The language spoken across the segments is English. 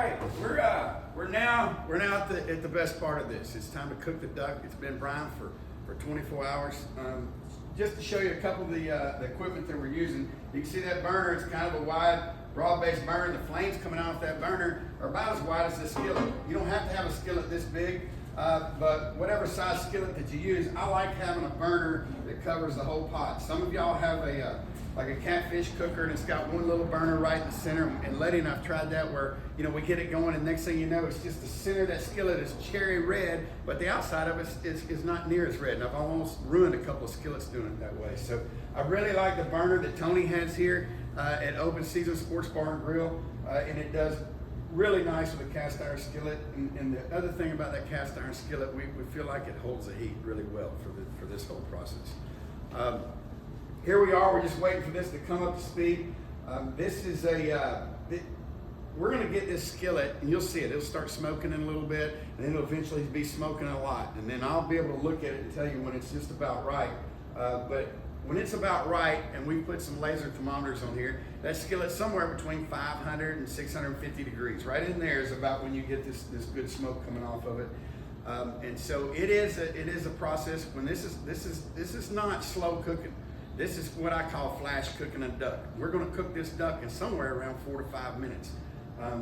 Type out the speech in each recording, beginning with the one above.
right, we're now at the best part of this. It's time to cook the duck. It's been brined for 24 hours. Just to show you a couple of the equipment that we're using. You can see that burner. It's kind of a wide, broad-based burner. The flames coming off that burner are about as wide as this skillet. You don't have to have a skillet this big, but whatever size skillet that you use, I like having a burner that covers the whole pot. Some of y'all have like a catfish cooker and it's got one little burner right in the center. And Letty and I've tried that where, you know, we get it going and next thing you know, it's just the center of that skillet is cherry red, but the outside of it is not near as red. And I've almost ruined a couple of skillets doing it that way. So I really like the burner that Tony has here at Open Season Sports Bar and Grill. And it does really nice with a cast iron skillet. And the other thing about that cast iron skillet, we feel like it holds the heat really well for this whole process. Here we are, we're just waiting for this to come up to speed. This is we're gonna get this skillet and you'll see it. It'll start smoking in a little bit and then it'll eventually be smoking a lot. And then I'll be able to look at it and tell you when it's just about right. But when it's about right and we put some laser thermometers on here, that skillet's somewhere between 500 and 650 degrees. Right in there is about when you get this good smoke coming off of it. And so it is a process. When this is not slow cooking. This is what I call flash cooking a duck. We're gonna cook this duck in somewhere around 4 to 5 minutes.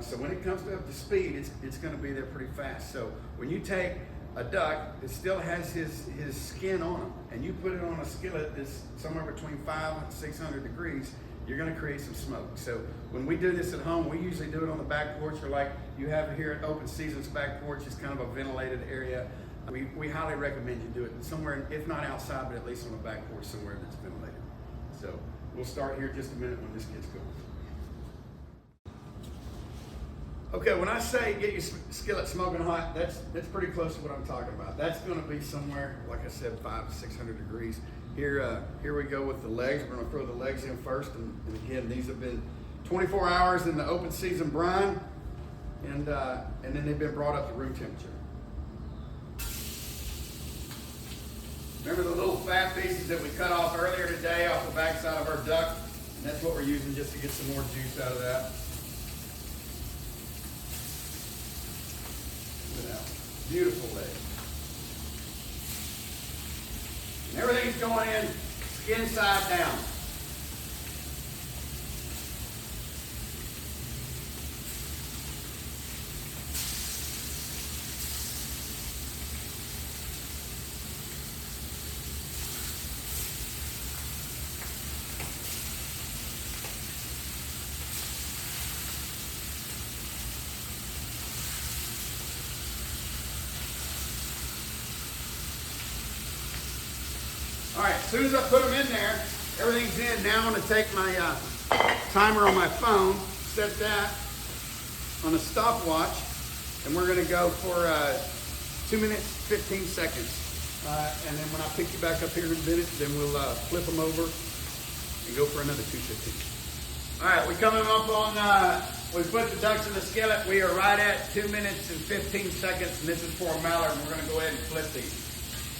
So when it comes up to speed, it's gonna be there pretty fast. So when you take a duck that still has his skin on him and you put it on a skillet that's somewhere between 500 and 600 degrees, you're gonna create some smoke. So when we do this at home, we usually do it on the back porch or like you have here at Open Season's back porch. It's kind of a ventilated area. We highly recommend you do it somewhere, if not outside, but at least on the back porch somewhere that's ventilated. So we'll start here in just a minute when this gets going. Okay, when I say get your skillet smoking hot, that's pretty close to what I'm talking about. That's going to be somewhere, like I said, 500 to 600 degrees. Here we go with the legs. We're going to throw the legs in first, and again, these have been 24 hours in the open season brine, and then they've been brought up to room temperature. Remember the little fat pieces that we cut off earlier today off the backside of our duck? And that's what we're using just to get some more juice out of that. Look at that. Beautiful leg. And everything's going in skin side down. All right, as soon as I put them in there, everything's in. Now I'm gonna take my timer on my phone, set that on a stopwatch, and we're gonna go for 2 minutes, 15 seconds. And then when I pick you back up here in a minute, then we'll flip them over and go for another 2:15. All right, we coming up on, we put the ducks in the skillet. We are right at 2 minutes and 15 seconds, and this is for a mallard, and we're gonna go ahead and flip these.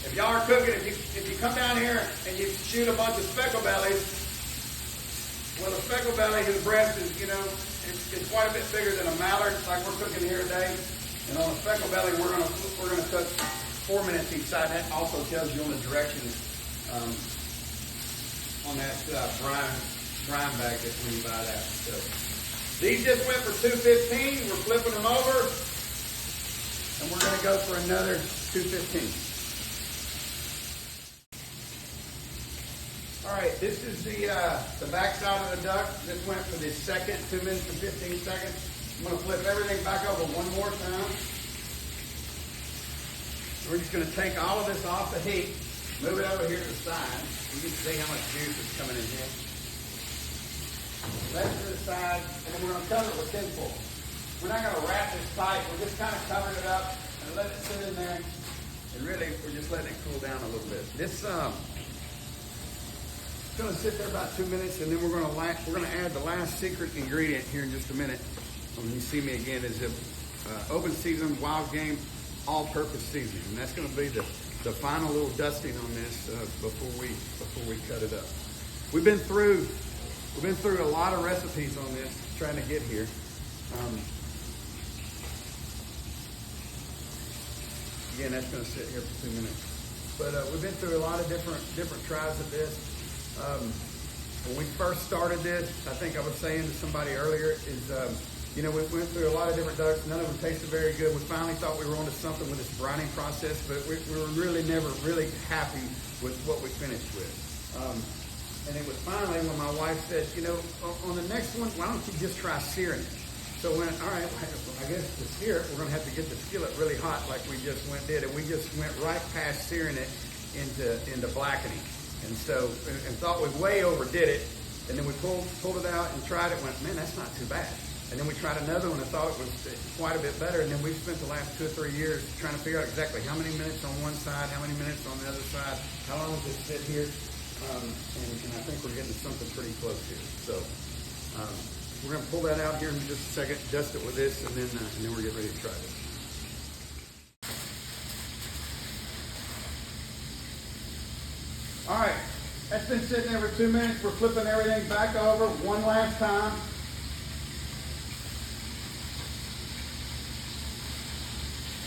If y'all are cooking, if you come down here and you shoot a bunch of speckle bellies, well, a speckle belly, his breast is, you know, it's quite a bit bigger than a mallard, like we're cooking here today. And on a speckle belly, we're gonna cook 4 minutes each side. That also tells you on the directions on that brine bag that's when you buy that. So these just went for 2:15. We're flipping them over, and we're gonna go for another 2:15. All right, this is the back side of the duck. This went for the second, 2 minutes and 15 seconds. I'm gonna flip everything back over one more time. We're just gonna take all of this off the heat, move it over here to the side. You can see how much juice is coming in here. Left to the side, and then we're gonna cover it with tinfoil. We're not gonna wrap this tight. We're just kind of covering it up and let it sit in there. And really, we're just letting it cool down a little bit. This it's going to sit there about 2 minutes, and then we're going to add the last secret ingredient here in just a minute. When you see me again, is the Open Season Wild Game All-Purpose Seasoning, and that's going to be the final little dusting on this before we cut it up. We've been through a lot of recipes on this, trying to get here. Again, that's gonna sit here for 2 minutes. But we've been through a lot of different tries of this. When we first started this, I think I was saying to somebody earlier, we went through a lot of different ducks. None of them tasted very good. We finally thought we were onto something with this brining process, but we were really never really happy with what we finished with. And it was finally when my wife said, on the next one, why don't you just try searing it? So we went, all right, I guess to sear it, we're going to have to get the skillet really hot like we just did. And we just went right past searing it into blackening. And so, and thought we way overdid it. And then we pulled it out and tried it, went, man, that's not too bad. And then we tried another one and thought it was quite a bit better. And then we've spent the last 2 or 3 years trying to figure out exactly how many minutes on one side, how many minutes on the other side, how long does it sit here. And I think we're getting something pretty close here. So we're going to pull that out here in just a second, dust it with this, and then we're getting ready to try this. All right, that's been sitting there for 2 minutes. We're flipping everything back over one last time.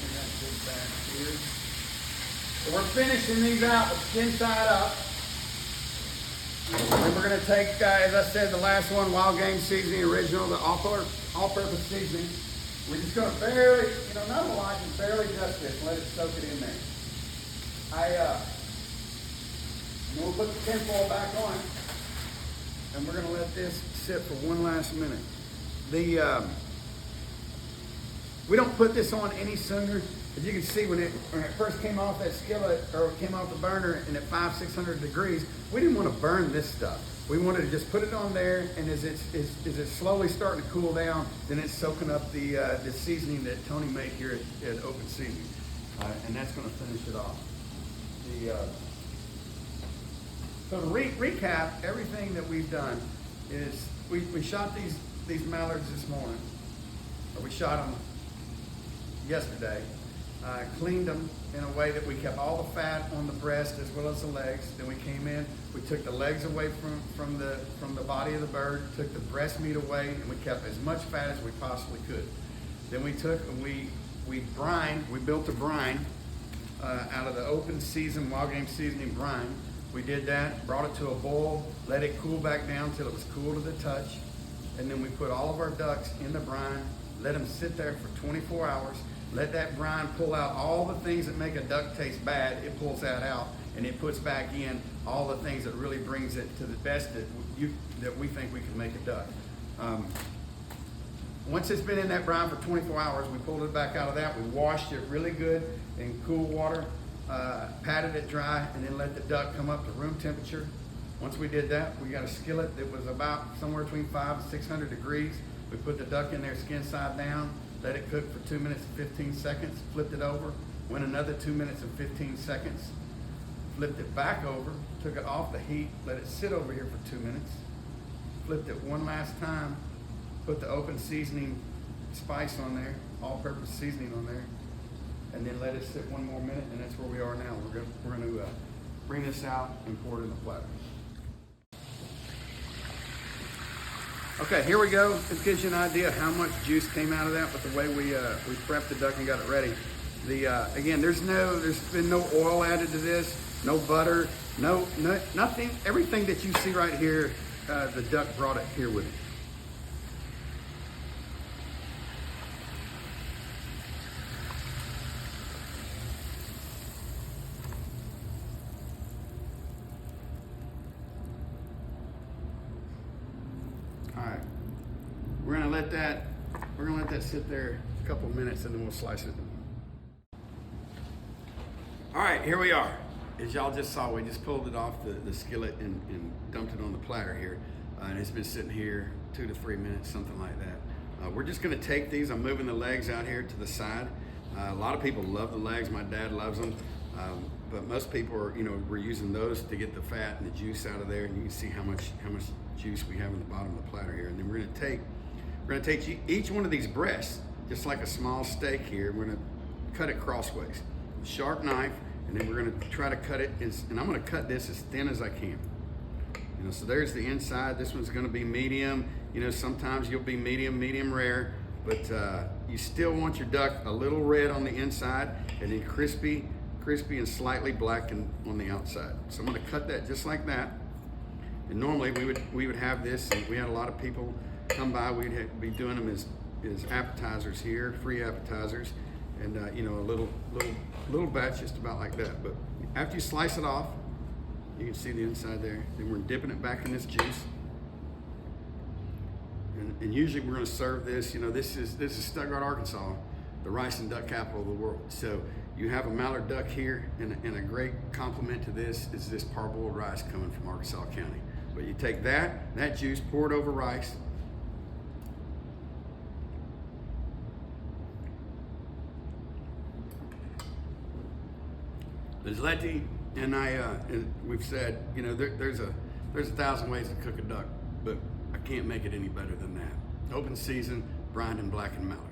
And that's this back here. So we're finishing these out with skin side up. And we're going to take, as I said, the last one, wild game seasoning, original, the all-purpose seasoning. We're just going to barely, not a lot, just barely dust this and let it soak it in there. And we'll put the tinfoil back on, and we're going to let this sit for one last minute. We don't put this on any sooner. As you can see, when it first came off that skillet, or came off the burner, and at 500-600 degrees, we didn't want to burn this stuff. We wanted to just put it on there, and as it's slowly starting to cool down, then it's soaking up the seasoning that Tony made here at Open Seasoning, and that's going to finish it off. So to recap, everything that we've done is we shot these mallards this morning, or we shot them yesterday. Cleaned them in a way that we kept all the fat on the breast as well as the legs. Then we came in, we took the legs away from the body of the bird, took the breast meat away, and we kept as much fat as we possibly could. Then we took and we built a brine out of the Open Season Wild Game Seasoning brine. We did that, brought it to a boil, let it cool back down till it was cool to the touch, and then we put all of our ducks in the brine, let them sit there for 24 hours. Let that brine pull out all the things that make a duck taste bad. It pulls that out, and it puts back in all the things that really brings it to the best that we think we can make a duck. Once it's been in that brine for 24 hours, we pulled it back out of that. We washed it really good in cool water, patted it dry, and then let the duck come up to room temperature. Once we did that, we got a skillet that was about somewhere between 500 and 600 degrees. We put the duck in there skin side down, let it cook for 2 minutes and 15 seconds, flipped it over, went another 2 minutes and 15 seconds, flipped it back over, took it off the heat, let it sit over here for 2 minutes, flipped it one last time, put the Open Seasoning spice on there, all-purpose seasoning on there, and then let it sit one more minute, and that's where we are now. We're going to bring this out and pour it in the platter. Okay, here we go. It gives you an idea of how much juice came out of that with the way we prepped the duck and got it ready. Again, there's been no oil added to this, no butter, nothing. Everything that you see right here, the duck brought it here with it. All right, we're gonna let that sit there a couple of minutes, and then we'll slice it. All right, here we are. As y'all just saw, we just pulled it off the skillet and dumped it on the platter here, and it's been sitting here 2 to 3 minutes, something like that. We're just gonna take these. I'm moving the legs out here to the side. A lot of people love the legs. My dad loves them, but most people are, we're using those to get the fat and the juice out of there, and you can see how much juice we have in the bottom of the platter here. And then we're gonna take each one of these breasts, just like a small steak here. We're gonna cut it crossways, with a sharp knife, and then we're gonna try to cut it, and I'm gonna cut this as thin as I can. So there's the inside. This one's gonna be medium. Sometimes you'll be medium rare, but you still want your duck a little red on the inside and then crispy and slightly blackened on the outside. So I'm gonna cut that just like that. And normally we would have this, and we had a lot of people come by. We'd be doing them as appetizers here, free appetizers, and you know, a little batch just about like that. But after you slice it off, you can see the inside there. Then we're dipping it back in this juice. And usually we're going to serve this. You know, this is Stuttgart, Arkansas, the rice and duck capital of the world. So you have a mallard duck here, and a great complement to this is this parboiled rice coming from Arkansas County. But you take that juice, pour it over rice. As Letty and I, and we've said, you know, there's 1,000 ways to cook a duck, but I can't make it any better than that. Open season, brined and blackened mallard.